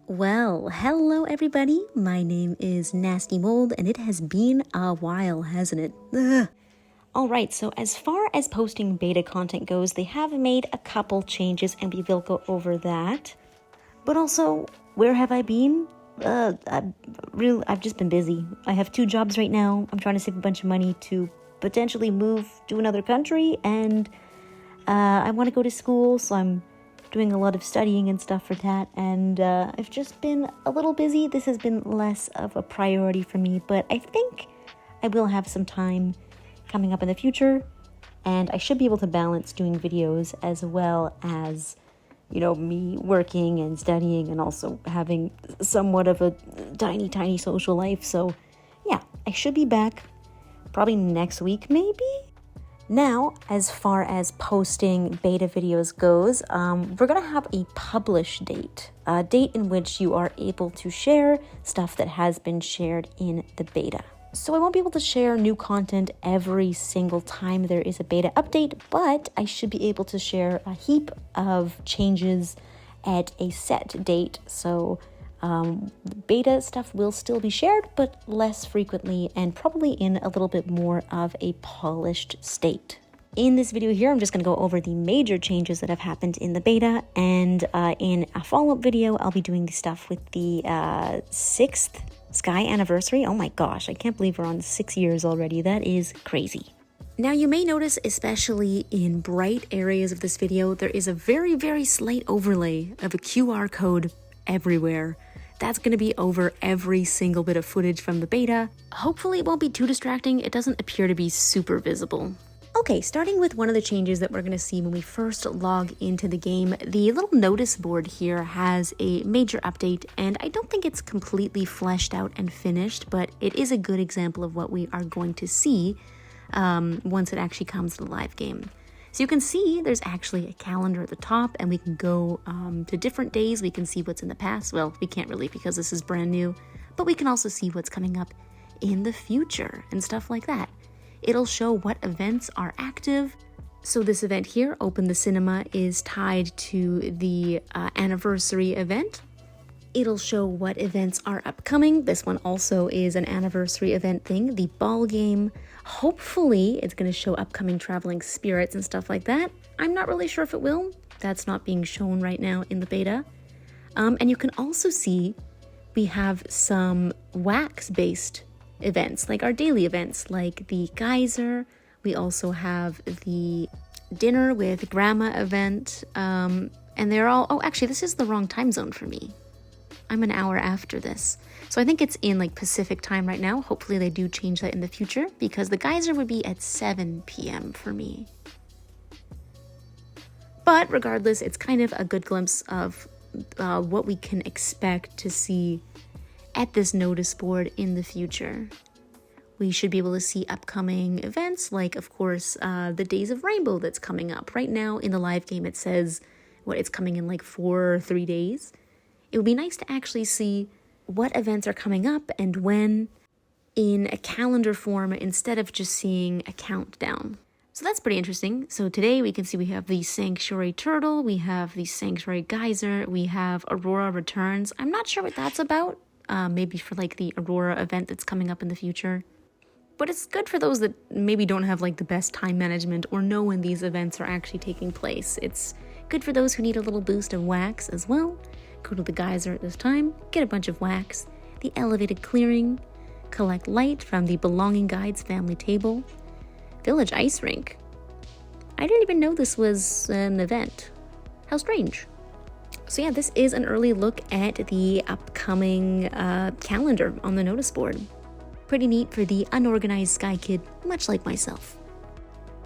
Well, hello everybody. My name is Nasty Mold, and it has been a while, hasn't it? Ugh. Alright, so as far as posting beta content goes, they have made a couple changes, and we will go over that. But also, where have I been? I've just been busy. I have 2 jobs right now. I'm trying to save a bunch of money to potentially move to another country, and I want to go to school, so I'm doing a lot of studying and stuff for that, and I've just been a little busy. This has been less of a priority for me, but I think I will have some time coming up in the future, and I should be able to balance doing videos as well as, me working and studying and also having somewhat of a tiny social life. So yeah, I should be back probably next week maybe. Now, as far as posting beta videos goes, we're going to have a publish date, a date in which you are able to share stuff that has been shared in the beta. So I won't be able to share new content every single time there is a beta update, but I should be able to share a heap of changes at a set date. So beta stuff will still be shared, but less frequently and probably in a little bit more of a polished state. In this video here, I'm just going to go over the major changes that have happened in the beta, and in a follow-up video, I'll be doing the stuff with the 6th Sky anniversary. Oh my gosh, I can't believe we're on 6 years already. That is crazy. Now you may notice, especially in bright areas of this video, there is a very slight overlay of a QR code everywhere. That's going to be over every single bit of footage from the beta. Hopefully it won't be too distracting. It doesn't appear to be super visible. Okay, starting with one of the changes that we're going to see when we first log into the game, the little notice board here has a major update, and I don't think it's completely fleshed out and finished, but it is a good example of what we are going to see once it actually comes to the live game. So you can see there's actually a calendar at the top, and we can go to different days. We can see what's in the past. Well, we can't really because this is brand new, but we can also see what's coming up in the future and stuff like that. It'll show what events are active. So this event here, Open the Cinema, is tied to the anniversary event. It'll show what events are upcoming. This one also is an anniversary event thing, the ball game. Hopefully it's going to show upcoming traveling spirits and stuff like that. I'm not really sure if it will. That's not being shown right now in the beta. And you can also see we have some wax-based events, like our daily events, like the geyser. We also have the dinner with grandma event. And they're all, oh, actually, this is the wrong time zone for me. I'm an hour after this. So I think it's in like Pacific time right now. Hopefully they do change that in the future, because the geyser would be at 7 p.m. for me. But regardless, it's kind of a good glimpse of what we can expect to see at this notice board in the future. We should be able to see upcoming events, like, of course, the Days of Rainbow that's coming up. Right now in the live game, it says it's coming in like 4 or 3 days. It would be nice to actually see what events are coming up and when in a calendar form instead of just seeing a countdown. So that's pretty interesting. So today we can see we have the Sanctuary Turtle, we have the Sanctuary Geyser, we have Aurora Returns. I'm not sure what that's about. Maybe for like the Aurora event that's coming up in the future. But it's good for those that maybe don't have like the best time management or know when these events are actually taking place. It's good for those who need a little boost of wax as well. Go to the geyser at this time, get a bunch of wax, the elevated clearing, collect light from the Belonging Guides family table, Village Ice Rink. I didn't even know this was an event. How strange. So yeah, this is an early look at the upcoming calendar on the notice board. Pretty neat for the unorganized Sky Kid, much like myself.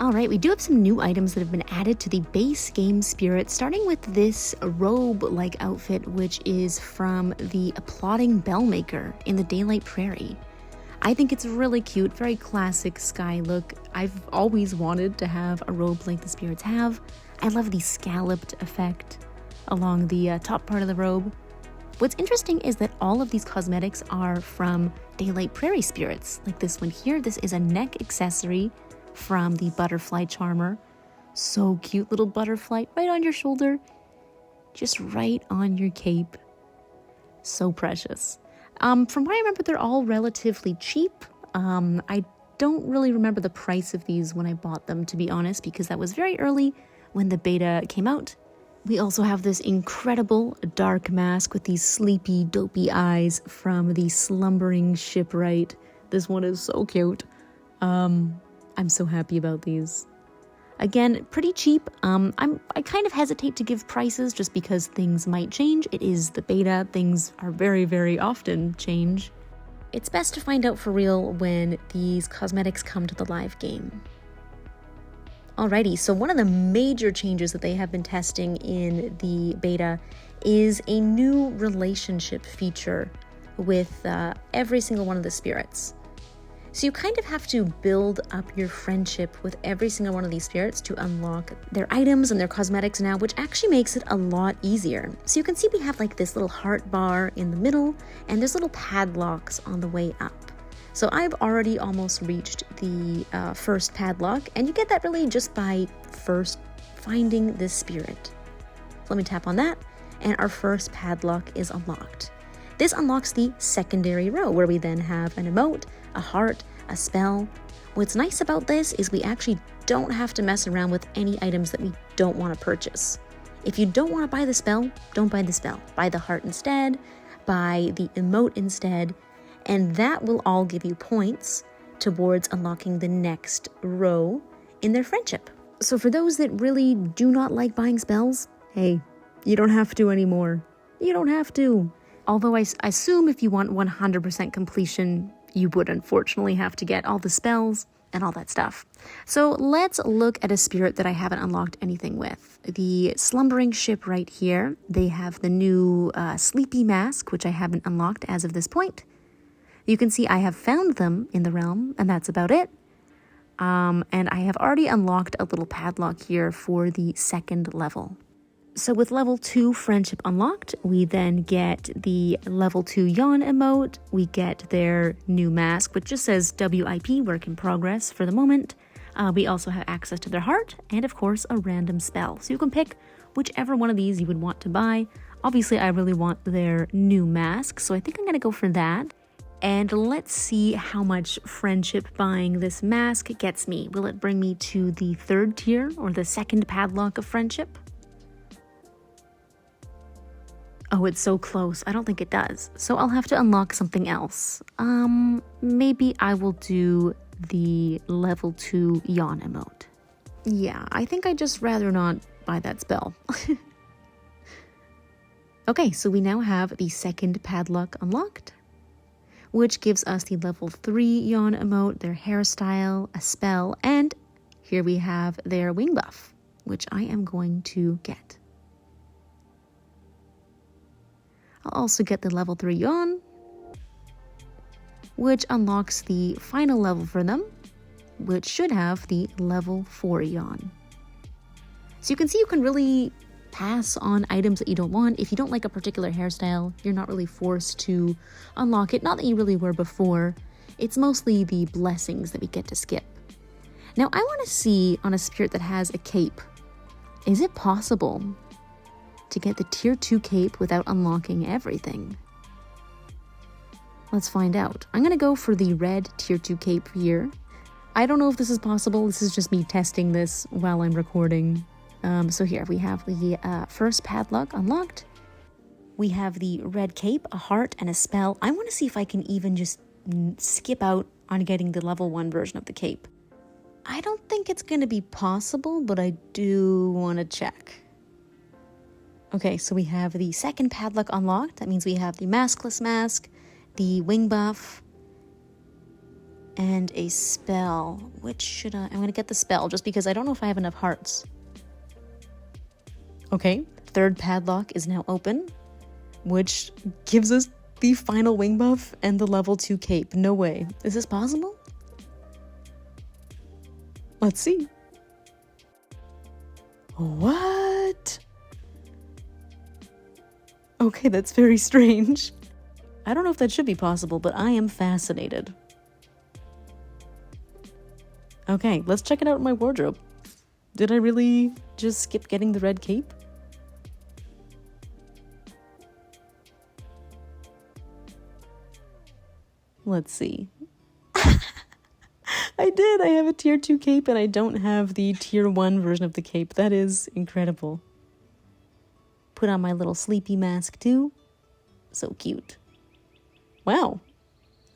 Alright, we do have some new items that have been added to the base game spirit, starting with this robe-like outfit, which is from the Applauding Bellmaker in the Daylight Prairie. I think it's really cute, very classic Sky look. I've always wanted to have a robe like the spirits have. I love the scalloped effect along the top part of the robe. What's interesting is that all of these cosmetics are from Daylight Prairie spirits, like this one here. This is a neck accessory from the Butterfly Charmer. So cute, little butterfly right on your shoulder, just right on your cape. So precious. From what I remember, they're all relatively cheap. I don't really remember the price of these when I bought them, to be honest, because that was very early when the beta came out. We also have this incredible dark mask with these sleepy, dopey eyes from the slumbering shipwright. This one is so cute. I'm so happy about these. Again, pretty cheap. I kind of hesitate to give prices just because things might change. It is the beta. Things are very, very often change. It's best to find out for real when these cosmetics come to the live game. Alrighty, so one of the major changes that they have been testing in the beta is a new relationship feature with every single one of the spirits. So you kind of have to build up your friendship with every single one of these spirits to unlock their items and their cosmetics now, which actually makes it a lot easier. So you can see we have like this little heart bar in the middle, and there's little padlocks on the way up. So I've already almost reached the first padlock, and you get that really just by first finding this spirit. So let me tap on that, and our first padlock is unlocked. This unlocks the secondary row, where we then have an emote, a heart, a spell. What's nice about this is we actually don't have to mess around with any items that we don't want to purchase. If you don't want to buy the spell, don't buy the spell. Buy the heart instead, buy the emote instead, and that will all give you points towards unlocking the next row in their friendship. So for those that really do not like buying spells, hey, you don't have to anymore. You don't have to. Although I assume if you want 100% completion, you would unfortunately have to get all the spells and all that stuff. So let's look at a spirit that I haven't unlocked anything with. The slumbering ship right here. They have the new sleepy mask, which I haven't unlocked as of this point. You can see I have found them in the realm, and that's about it. And I have already unlocked a little padlock here for the second level. So with level 2 friendship unlocked, we then get the level 2 yawn emote. We get their new mask, which just says WIP, work in progress for the moment. We also have access to their heart and, of course, a random spell. So you can pick whichever one of these you would want to buy. Obviously, I really want their new mask, so I think I'm going to go for that. And let's see how much friendship buying this mask gets me. Will it bring me to the third tier or the second padlock of friendship? Oh, it's so close. I don't think it does. So I'll have to unlock something else. Maybe I will do the level 2 yawn emote. Yeah, I think I'd just rather not buy that spell. Okay, so we now have the second padlock unlocked, which gives us the level 3 yawn emote, their hairstyle, a spell, and here we have their wing buff, which I am going to get. I'll also get the level 3 yawn, which unlocks the final level for them, which should have the level 4 yawn. So you can see you can really pass on items that you don't want. If you don't like a particular hairstyle, you're not really forced to unlock it. Not that you really were before. It's mostly the blessings that we get to skip. Now, I want to see on a spirit that has a cape, is it possible to get the tier 2 cape without unlocking everything? Let's find out. I'm going to go for the red tier 2 cape here. I don't know if this is possible. This is just me testing this while I'm recording. So here we have the first padlock unlocked. We have the red cape, a heart, and a spell. I want to see if I can even just skip out on getting the level 1 version of the cape. I don't think it's going to be possible, but I do want to check. Okay, so we have the second padlock unlocked. That means we have the maskless mask, the wing buff, and a spell. Which should I'm going to get the spell just because I don't know if I have enough hearts. Okay, third padlock is now open, which gives us the final wing buff and the level 2 cape. No way. Is this possible? Let's see. What? Okay, that's very strange. I don't know if that should be possible, but I am fascinated. Okay, let's check it out in my wardrobe. Did I really just skip getting the red cape? Let's see. I did. I have a tier 2 cape and I don't have the tier 1 version of the cape. That is incredible. Put on my little sleepy mask too. So cute. Wow.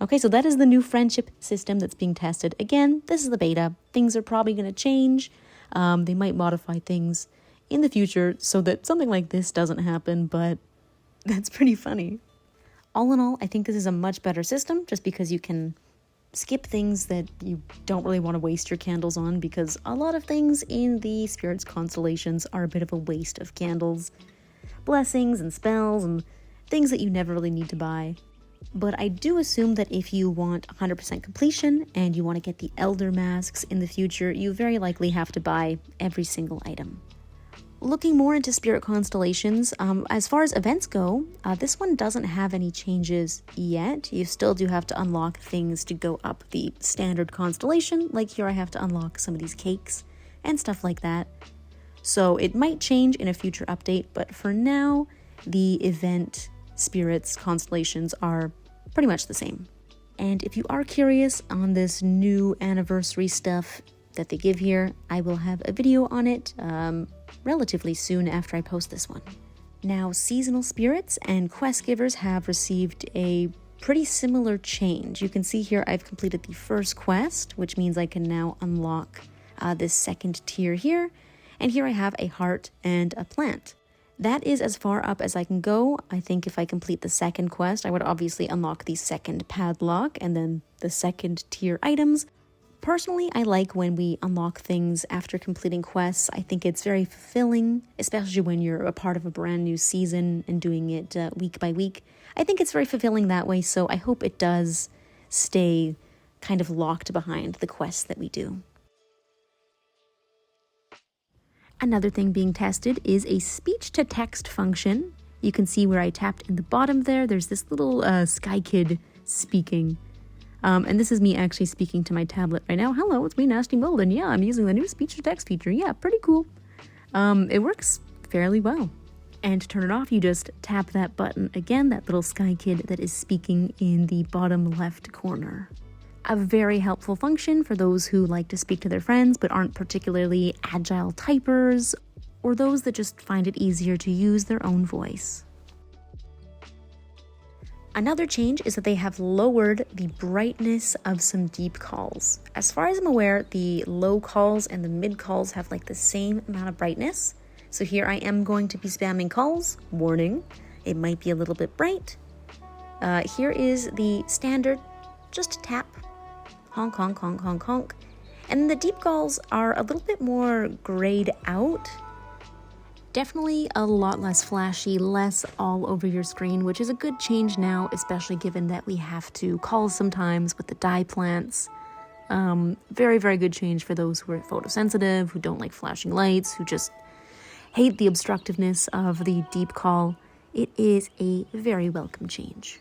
Okay, so that is the new friendship system that's being tested. Again, this is the beta. Things are probably going to change. They might modify things in the future so that something like this doesn't happen, but that's pretty funny. All in all, I think this is a much better system just because you can skip things that you don't really want to waste your candles on, because a lot of things in the spirits constellations are a bit of a waste of candles. Blessings and spells and things that you never really need to buy. But I do assume that if you want 100% completion and you want to get the Elder Masks in the future, you very likely have to buy every single item. Looking more into Spirit Constellations, as far as events go, this one doesn't have any changes yet. You still do have to unlock things to go up the standard constellation, like here I have to unlock some of these cakes and stuff like that. So it might change in a future update, but for now, the event spirits constellations are pretty much the same. And if you are curious on this new anniversary stuff that they give here, I will have a video on it relatively soon after I post this one. Now, seasonal spirits and quest givers have received a pretty similar change. You can see here I've completed the first quest, which means I can now unlock this second tier here. And here I have a heart and a plant. That is as far up as I can go. I think if I complete the second quest, I would obviously unlock the second padlock and then the second tier items. Personally, I like when we unlock things after completing quests. I think it's very fulfilling, especially when you're a part of a brand new season and doing it week by week. I think it's very fulfilling that way, so I hope it does stay kind of locked behind the quests that we do. Another thing being tested is a speech-to-text function. You can see where I tapped in the bottom there. There's this little Sky Kid speaking. And this is me actually speaking to my tablet right now. Hello, it's me, Nasty Mold, and yeah, I'm using the new speech-to-text feature. Yeah, pretty cool. It works fairly well. And to turn it off, you just tap that button again, that little Sky Kid that is speaking in the bottom left corner. A very helpful function for those who like to speak to their friends but aren't particularly agile typers, or those that just find it easier to use their own voice. Another change is that they have lowered the brightness of some deep calls. As far as I'm aware, the low calls and the mid calls have like the same amount of brightness. So here I am going to be spamming calls. Warning, it might be a little bit bright. Here is the standard, just tap. Honk, honk, honk, honk, honk. And the deep calls are a little bit more grayed out. Definitely a lot less flashy, less all over your screen, which is a good change now, especially given that we have to call sometimes with the dye plants. Very, very good change for those who are photosensitive, who don't like flashing lights, who just hate the obstructiveness of the deep call. It is a very welcome change.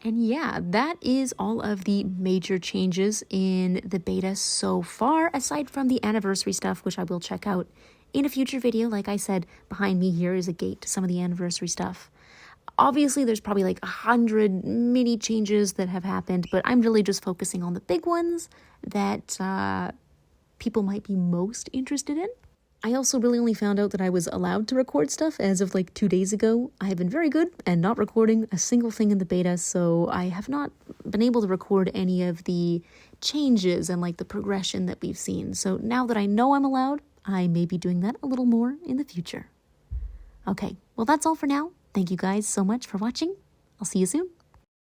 And yeah, that is all of the major changes in the beta so far, aside from the anniversary stuff, which I will check out in a future video. Like I said, behind me here is a gate to some of the anniversary stuff. Obviously, there's probably like 100 mini changes that have happened, but I'm really just focusing on the big ones that people might be most interested in. I also really only found out that I was allowed to record stuff as of like 2 days ago. I have been very good and not recording a single thing in the beta, so I have not been able to record any of the changes and like the progression that we've seen. So now that I know I'm allowed, I may be doing that a little more in the future. Okay, well that's all for now. Thank you guys so much for watching. I'll see you soon.